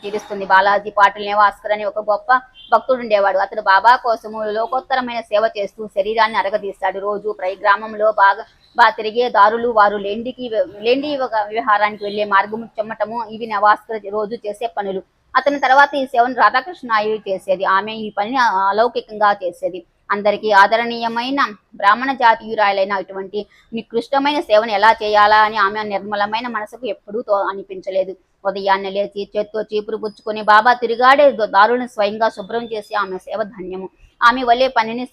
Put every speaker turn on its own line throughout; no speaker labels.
తీరుస్తుంది. బాలాజీ పాటిల్ నివాస్కర్ అని ఒక గొప్ప భక్తుడు ఉండేవాడు. అతడు బాబా కోసము లోకోత్తరమైన సేవ చేస్తూ శరీరాన్ని అరగదీశాడు. రోజు గ్రామంలో బాగా తిరిగే దారులు, వారు లేండి విహారానికి వెళ్లే మార్గము చెమ్మటము ఇవి నివాస్కర్ రోజు చేసే పనులు. అతని తర్వాత ఈ సేవను రాధాకృష్ణ నాయుడు చేసేది. ఆమె ఈ పనిని అలౌకికంగా చేసేది. అందరికీ ఆదరణీయమైన బ్రాహ్మణ జాతీయురాలైన ఇటువంటి నికృష్టమైన సేవను ఎలా చేయాలా అని ఆమె నిర్మలమైన మనసుకు ఎప్పుడూ అనిపించలేదు. ఉదయాన్నే లేచి చేత్తో చీపురు పుచ్చుకొని బాబా తిరిగాడే దారులను స్వయంగా శుభ్రం చేసి ఆమె సేవ ధన్యము. ఆమె వల్లే పనిని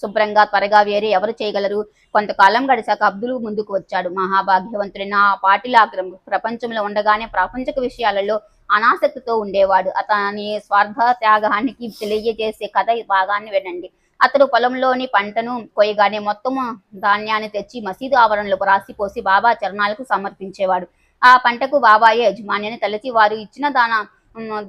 శుభ్రంగా త్వరగా వేరే ఎవరు చేయగలరు? కొంతకాలం గడిచాక అబ్దుల్ ముందుకు వచ్చాడు. మహాభాగ్యవంతుడైన ఆ పాటిల్ ప్రపంచంలో ఉండగానే ప్రాపంచిక విషయాలలో అనాసక్తితో ఉండేవాడు. అతని స్వార్థ త్యాగానికి తెలియజేసే కథ భాగాన్ని వినండి. అతడు పొలంలోని పంటను కొయ్యగానే మొత్తము ధాన్యాన్ని తెచ్చి మసీదు ఆవరణలో రాసిపోసి బాబా చరణాలకు సమర్పించేవాడు. ఆ పంటకు బాబాయే యజమాని అని తలచి వారు ఇచ్చిన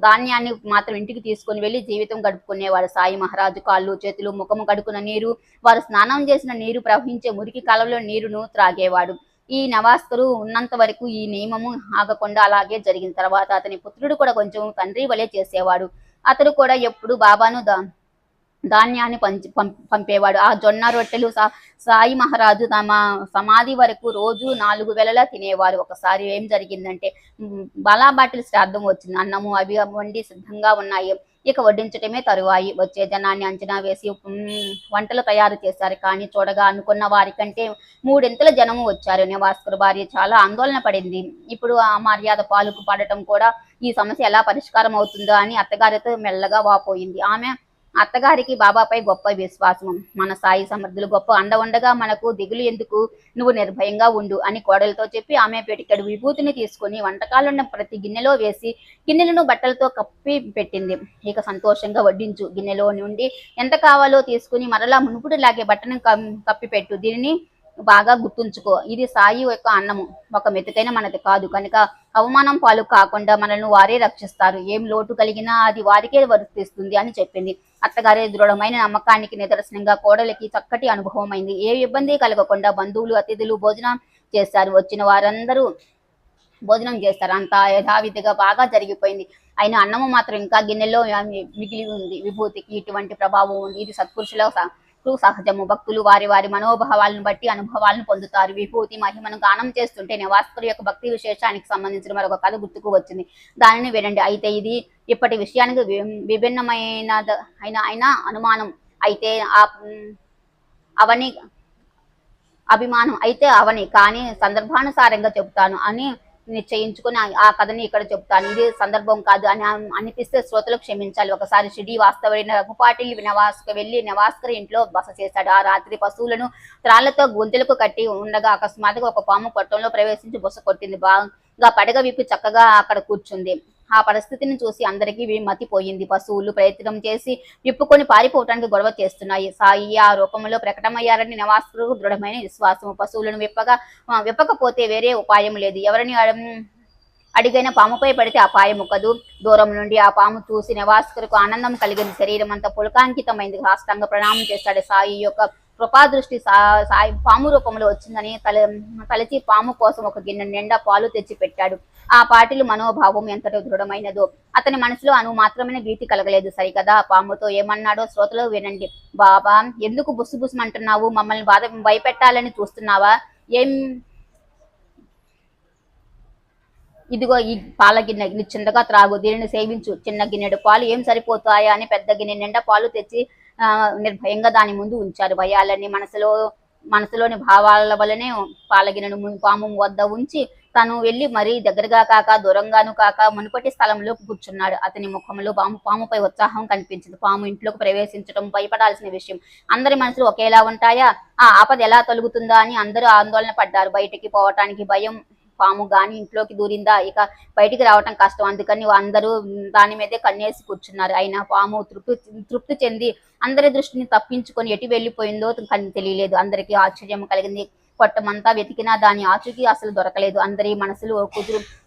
ధాన్యాన్ని మాత్రం ఇంటికి తీసుకుని వెళ్లి జీవితం గడుపుకునేవాడు. సాయి మహారాజు కాళ్ళు చేతులు ముఖము కడుకున్న నీరు, వారు స్నానం చేసిన నీరు, ప్రవహించే మురికి కాలంలో నీరును త్రాగేవాడు. ఈ నవాస్కరు ఉన్నంత వరకు ఈ నియమము ఆగకుండా అలాగే జరిగిన తర్వాత అతని పుత్రుడు కూడా కొంచెం తండ్రి వలె చేసేవాడు. అతడు కూడా ఎప్పుడు బాబాను ధాన్యాన్ని పంపేవాడు. ఆ జొన్న రొట్టెలు సాయి మహారాజు తమ సమాధి వరకు రోజు 4 వేళలా తినేవారు. ఒకసారి ఏం జరిగిందంటే బాలాబాటిల్ శ్రాద్ధం వచ్చింది. అన్నము అవి వండి సిద్ధంగా ఉన్నాయి. ఇక వడ్డించటమే తరువాయి. వచ్చే జనాన్ని అంచనా వేసి వంటలు తయారు చేశారు. కానీ చూడగా అనుకున్న వారి కంటే 3 ఇంతల జనము వచ్చారు. నివాస్కర్ భార్య చాలా ఆందోళన పడింది. ఇప్పుడు ఆ మర్యాద పాలుకు పడటం కూడా ఈ సమస్య ఎలా పరిష్కారం అవుతుందో అని అత్తగారితో మెల్లగా వాపోయింది. ఆమె అత్తగారికి బాబాపై గొప్ప విశ్వాసం. మన సాయి సమర్థులు గొప్ప అండ ఉండగా మనకు దిగులు ఎందుకు, నువ్వు నిర్భయంగా ఉండు అని కోడలతో చెప్పి ఆమె పెటికెడు విభూతిని తీసుకుని వంటకాలున్న ప్రతి గిన్నెలో వేసి గిన్నెలను బట్టలతో కప్పి పెట్టింది. ఇక సంతోషంగా వడ్డించు. గిన్నెలో నుండి ఎంత కావాలో తీసుకుని మరలా మునుపుడులాగే బట్టను కప్పిపెట్టు. దీనిని బాగా గుర్తుంచుకో. ఇది సాయి యొక్క అన్నము, ఒక మెతుకైన మనది కాదు కనుక అవమానం పాలు కాకుండా మనల్ని వారే రక్షిస్తారు. ఏం లోటు కలిగినా అది వారికే వర్తిస్తుంది అని చెప్పింది. అత్తగారి దృఢమైన నమ్మకానికి నిదర్శనంగా కోడలికి చక్కటి అనుభవమైంది. ఏ ఇబ్బంది కలగకుండా బంధువులు అతిథులు భోజనం చేశారు. వచ్చిన వారందరూ భోజనం చేస్తారు. అంతా యథావిధిగా బాగా జరిగిపోయింది. అయినా అన్నము మాత్రం ఇంకా గిన్నెలో మిగిలి ఉంది. విభూతికి ఇటువంటి ప్రభావం ఉంది. ఇది సత్పురుషుల సహజము. భక్తులు వారి వారి మనోభావాలను బట్టి అనుభవాలను పొందుతారు. విభూతి మహిమను గానం చేస్తుంటే నివాస్కర్ యొక్క భక్తి విశేషానికి సంబంధించిన మరొక కథ గుర్తుకు వచ్చింది. దానిని వినండి. అయితే ఇది ఇప్పటి విషయానికి అయినా అనుమానం అయితే అవని కానీ సందర్భానుసారంగా చెబుతాను అని నిశ్చయించుకుని ఆ కథని ఇక్కడ చెప్తాను. ఇది సందర్భం కాదు అని అనిపిస్తే శ్రోతలకు క్షమించాలి. ఒకసారి షిడి వాస్తవైన రఘుపాటిల్ వెళ్లి నివాస్కర్ ఇంట్లో బస చేశాడు. ఆ రాత్రి పశువులను త్రాళ్లతో గొంతులకు కట్టి ఉండగా అకస్మాత్తుగా ఒక పాము పొట్టంలో ప్రవేశించి బుస కొట్టింది. బాగా పడగ విప్పి చక్కగా అక్కడ కూర్చుంది. ఆ పరిస్థితిని చూసి అందరికీ మతిపోయింది. పశువులు ప్రయత్నం చేసి విప్పుకొని పారిపోవటానికి గొడవ చేస్తున్నాయి. సాయి ఆ రూపంలో ప్రకటమయ్యారని నివాస్కర్ దృఢమైన విశ్వాసము. పశువులను విప్పకపోతే వేరే ఉపాయం లేదు. ఎవరిని అడిగైన పాముపై పడితే అపాయం కదు. దూరం నుండి ఆ పాము చూసి నివాస్కర్కు ఆనందం కలిగింది. శరీరం అంతా పులకాంకితమైంది. సాష్టాంగ ప్రణామం చేశాడు. సాయి యొక్క కృపాదృష్టి సాయి పాము రూపంలో వచ్చిందని తలచి పాము కోసం ఒక గిన్నె నిండా పాలు తెచ్చి పెట్టాడు. ఆ పాటిల్ మనోభావం ఎంతటో దృఢమైనదో అతని మనసులో మాత్రమే భీతి కలగలేదు. సరికదా పాముతో ఏమన్నాడో శ్రోతలు వినండి. బాబా, ఎందుకు బుస్సుబుస్సుమంటున్నావు? మమ్మల్ని భయపెట్టాలని చూస్తున్నావా? ఇదిగో ఈ పాల గిన్నె, చిన్నగా త్రాగు, దీనిని సేవించు. చిన్న గిన్నెడు పాలు ఏం సరిపోతాయా అని పెద్ద గిన్నె నిండా పాలు తెచ్చి నిర్భయంగా దాని ముందు ఉంచారు. భయాలన్నీ మనసులోని భావాల వలనే పాలగినను పాము వద్ద ఉంచి తను వెళ్లి మరీ దగ్గరగా కాక దూరంగాను కాక మునుపటి స్థలంలో కూర్చున్నాడు. అతని ముఖంలో పాముపై ఉత్సాహం కనిపించింది. పాము ఇంట్లోకి ప్రవేశించడం భయపడాల్సిన విషయం. అందరి మనసులు ఒకేలా ఉంటాయా? ఆ ఆపద ఎలా తొలుగుతుందా అని అందరూ ఆందోళన పడ్డారు. బయటికి పోవటానికి భయం. పాము గాని ఇంట్లోకి దూరిందా ఇక బయటికి రావటం కష్టం. అందుకని అందరూ దాని మీదే కన్నేసి కూర్చున్నారు. అయినా పాము తృప్తి చెంది అందరి దృష్టిని తప్పించుకొని ఎటు వెళ్ళిపోయిందో తెలియలేదు. అందరికీ ఆశ్చర్యం కలిగింది. కొట్టమంతా వెతికినా దాని ఆచూకీ అసలు దొరకలేదు. అందరి మనసులు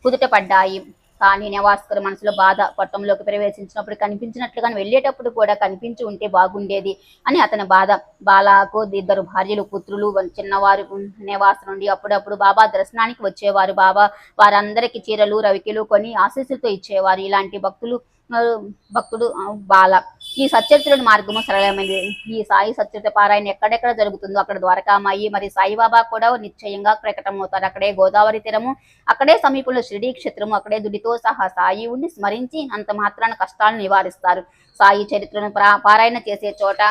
కుదుట పడ్డాయి. కానీ నెవాస్కర్ మనసులో బాధ. పట్టణంలోకి ప్రవేశించినప్పుడు కనిపించినట్లుగా వెళ్ళేటప్పుడు కూడా కనిపించి ఉంటే బాగుండేది అని అతని బాధ. బాలాకు 2 భార్యలు, పుత్రులు, చిన్నవారు నెవాస్ నుండి అప్పుడప్పుడు బాబా దర్శనానికి వచ్చేవారు. బాబా వారందరికీ చీరలు, రవికెలు కొని ఆశీస్సులతో ఇచ్చేవారు. ఇలాంటి భక్తుడు బాల. ఈ సచ్చరిత్రుడి మార్గము సరళమైనది. ఈ సాయి సచ్చరిత్ర పారాయణ ఎక్కడెక్కడ జరుగుతుందో అక్కడ ద్వారకామాయి మరియు సాయిబాబా కూడా నిశ్చయంగా ప్రకటమవుతారు. అక్కడే గోదావరి తీరము, అక్కడే సమీపంలో షిరిడీ క్షేత్రము, అక్కడే దుడితో సహా సాయి ఉండి స్మరించి అంత మాత్రాన కష్టాలను నివారిస్తారు. సాయి చరిత్రను పారాయణ చేసే చోట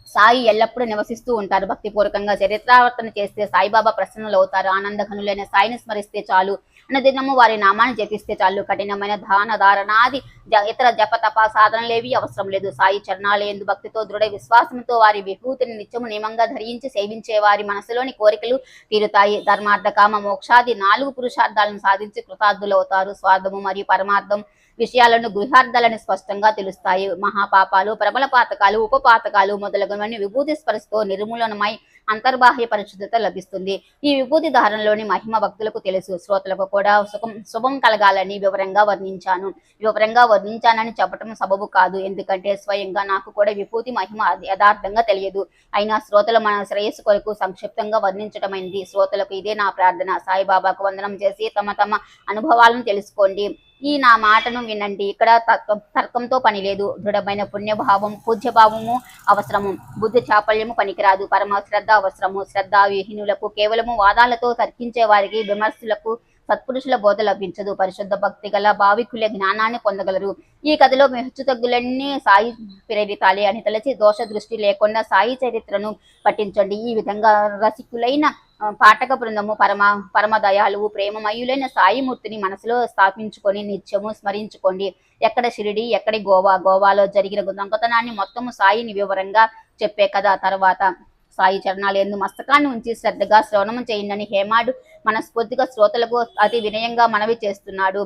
సాయి ఎల్లప్పుడూ నివసిస్తూ ఉంటారు. భక్తిపూర్వకంగా చరిత్రావర్తన చేస్తే సాయిబాబా ప్రసన్నులు అవుతారు. ఆనందఘనులైన సాయిని స్మరిస్తే చాలు. అనుదినము వారి నామాన్ని జపిస్తే చాలు. కఠినమైన దాన ధారణాది ఇతర జప తప సాధనలేవి అవసరం లేదు. సాయి చరణాలయందు భక్తితో దృఢ విశ్వాసంతో వారి విభూతిని నిత్యము నియమంగా ధరించి సేవించే వారి మనసులోని కోరికలు తీరుతాయి. ధర్మార్థ కామ మోక్షాది 4 పురుషార్థాలను సాధించి కృతార్థులవుతారు. స్వార్థము మరియు పరమార్థం విషయాలను గృహార్థాలను స్పష్టంగా తెలుస్తాయి. మహాపాపాలు, ప్రబల పాతకాలు, ఉపపాతకాలు మొదలగునవన్నీ విభూతి స్పర్శతో నిర్మూలనమై అంతర్బాహ్య పరిశుద్ధత లభిస్తుంది. ఈ విభూతి ధారణలోని మహిమ భక్తులకు తెలుసు. శ్రోతలకు కూడా శుభం కలగాలని వివరంగా వర్ణించానని చెప్పటం సబబు కాదు. ఎందుకంటే స్వయంగా నాకు కూడా విభూతి మహిమ యథార్థంగా తెలియదు. అయినా శ్రోతలు మన శ్రేయస్సు కొరకు సంక్షిప్తంగా వర్ణించటమైంది. శ్రోతలకు ఇదే నా ప్రార్థన. సాయిబాబాకు వందనం చేసి తమ అనుభవాలను తెలుసుకోండి. ఈ నా మాటను వినండి. ఇక్కడ తర్కంతో పని లేదు. దృఢమైన పూజ్యభావము అవసరము. బుద్ధి చాపల్యము పనికిరాదు. పరమ శ్రద్ధ అవసరము. శ్రద్ధా విహీనులకు కేవలము వాదాలతో తర్కించే వారికి విమర్శలకు సత్పురుషుల బోధ లభించదు. పరిశుద్ధ భక్తి గల భావికులే జ్ఞానాన్ని పొందగలరు. ఈ కథలో హెచ్చుతగ్గులన్నీ సాయి ప్రేరితాలే అని తలచి దోష దృష్టి లేకుండా సాయి చరిత్రను పఠించండి. ఈ విధంగా రసికులైన పాఠక బృందము పరమదయాలువు ప్రేమమయులైన సాయిమూర్తిని మనసులో స్థాపించుకొని నిత్యము స్మరించుకోండి. ఎక్కడ షిరిడి, ఎక్కడి గోవాలో జరిగిన దొంగతనాన్ని మొత్తము సాయిని వివరంగా చెప్పే కథ. తర్వాత సాయి చరణాలయందు మస్తకాన్ని ఉంచి శ్రద్ధగా శ్రవణం చేయండి. హేమాడు మనస్ఫూర్తిగా శ్రోతలకు అతి వినయంగా మనవి చేస్తున్నాడు.